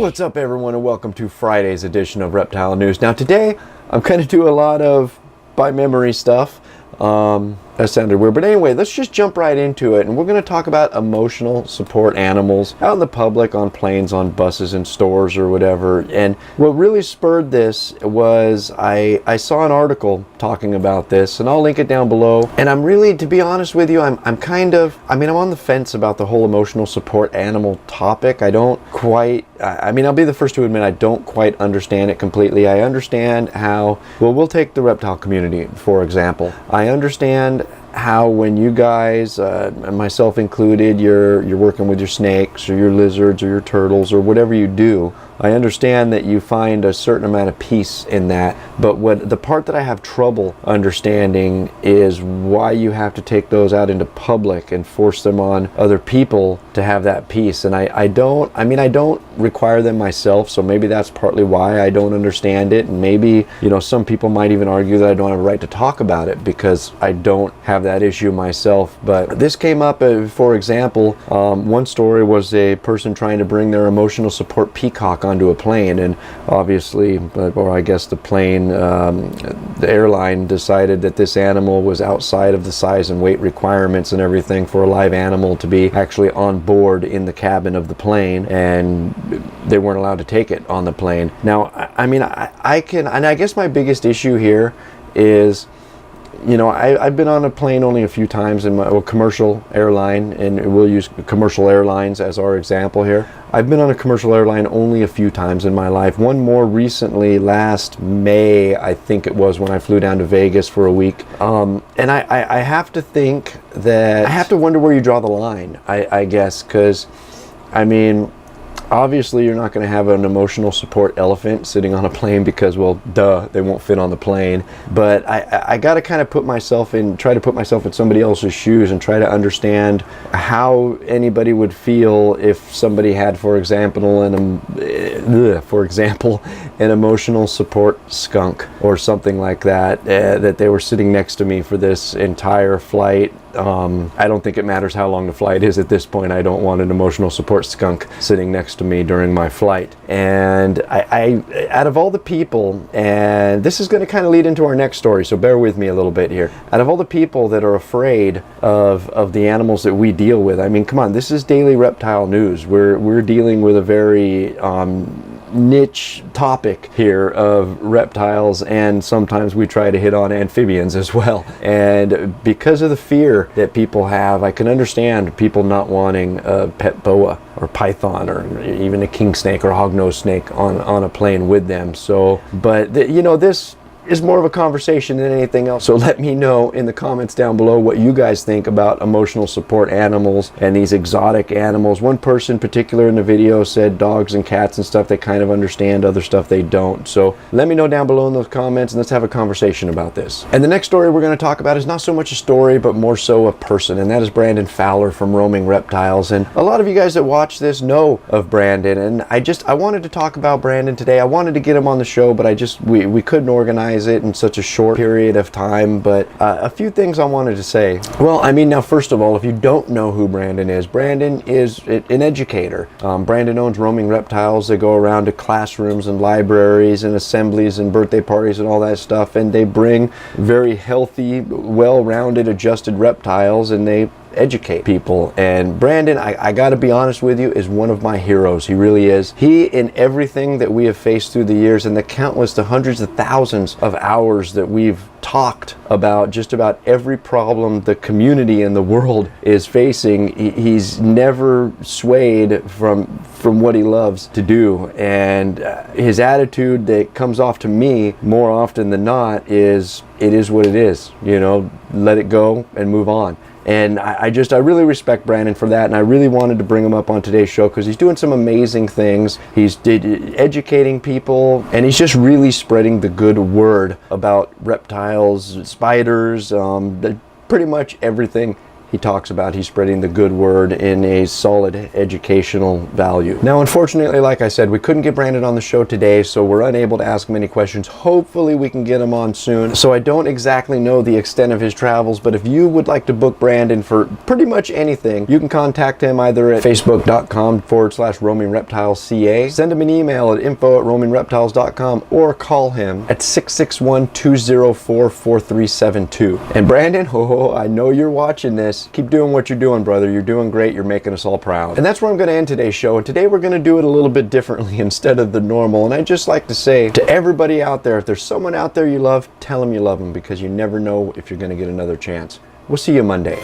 What's up, everyone, and welcome to Friday's edition of Reptile News. Now today I'm going to do a lot of by memory stuff. That sounded weird, but anyway, let's just jump right into it, and we're going to talk about emotional support animals out in the public, on planes, on buses, in stores, or whatever. And what really spurred this was I saw an article talking about this, and I'll link it down below. And I'm really, to be honest with you, I'm on the fence about the whole emotional support animal topic. I don't quite, I'll be the first to admit I don't quite understand it completely. I understand how, well, we'll take the reptile community, for example. I understand how when you guys, myself included, you're working with your snakes or your lizards or your turtles or whatever you do, I understand that you find a certain amount of peace in that. But what the part that I have trouble understanding is why you have to take those out into public and force them on other people to have that peace. And I don't require them myself, so maybe that's partly why I don't understand it. And maybe, some people might even argue that I don't have a right to talk about it because I don't have that issue myself. But this came up, for example, one story was a person trying to bring their emotional support peacock onto a plane, and obviously, or I guess the plane, the airline decided that this animal was outside of the size and weight requirements and everything for a live animal to be actually on board in the cabin of the plane, and they weren't allowed to take it on the plane. Now, I can, and I guess my biggest issue here is, I've been on a plane only a few times in my commercial airline, and we'll use commercial airlines as our example here. I've been on a commercial airline only a few times in my life. One more recently, last May, I think it was, when I flew down to Vegas for a week. And I have to think that, I have to wonder where you draw the line, I guess, because, obviously, you're not going to have an emotional support elephant sitting on a plane because, well, duh, they won't fit on the plane. But I got to kind of try to put myself in somebody else's shoes and try to understand how anybody would feel if somebody had, for example, an emotional support skunk or something like that, that they were sitting next to me for this entire flight. I don't think it matters how long the flight is at this point. I don't want an emotional support skunk sitting next to me during my flight. And I out of all the people, and this is going to kind of lead into our next story, so bear with me a little bit here. Out of all the people that are afraid of the animals that we deal with, come on, this is daily reptile news. We're dealing with a very niche topic here of reptiles, and sometimes we try to hit on amphibians as well. And because of the fear that people have, I can understand people not wanting a pet boa or python or even a king snake or a hognose snake on a plane with them. So, but this is more of a conversation than anything else. So let me know in the comments down below what you guys think about emotional support animals and these exotic animals. One person in particular in the video said dogs and cats and stuff, they kind of understand, other stuff they don't. So let me know down below in those comments, and let's have a conversation about this. And the next story we're going to talk about is not so much a story, but more so a person, and that is Brandon Fowler from Roaming Reptiles. And a lot of you guys that watch this know of Brandon, and I wanted to talk about Brandon today. I wanted to get him on the show, but we couldn't organize it in such a short period of time. But a few things I wanted to say. Well, now first of all, if you don't know who Brandon is an educator. Brandon owns Roaming Reptiles. They go around to classrooms and libraries and assemblies and birthday parties and all that stuff, and they bring very healthy, well-rounded, adjusted reptiles, and they educate people. And Brandon, I gotta be honest with you, is one of my heroes. He really is. He, in everything that we have faced through the years and the hundreds of thousands of hours that we've talked about just about every problem the community in the world is facing, he's never swayed from what he loves to do. And his attitude that comes off to me more often than not is, it is what it is, let it go and move on. And I really respect Brandon for that, and I really wanted to bring him up on today's show because he's doing some amazing things. He's educating people, and he's just really spreading the good word about reptiles, spiders, pretty much everything he talks about he's spreading the good word in a solid educational value. Now, unfortunately, like I said, we couldn't get Brandon on the show today, so we're unable to ask him any questions. Hopefully we can get him on soon. So I don't exactly know the extent of his travels, but if you would like to book Brandon for pretty much anything, you can contact him either at facebook.com/roamingreptilesca, send him an email at info@roamingreptiles.com, or call him at 661-204-4372. And Brandon, I know you're watching this. Keep doing what you're doing, brother. You're doing great. You're making us all proud. And that's where I'm going to end today's show. And today we're going to do it a little bit differently instead of the normal. And I'd just like to say to everybody out there, if there's someone out there you love, tell them you love them, because you never know if you're going to get another chance. We'll see you Monday.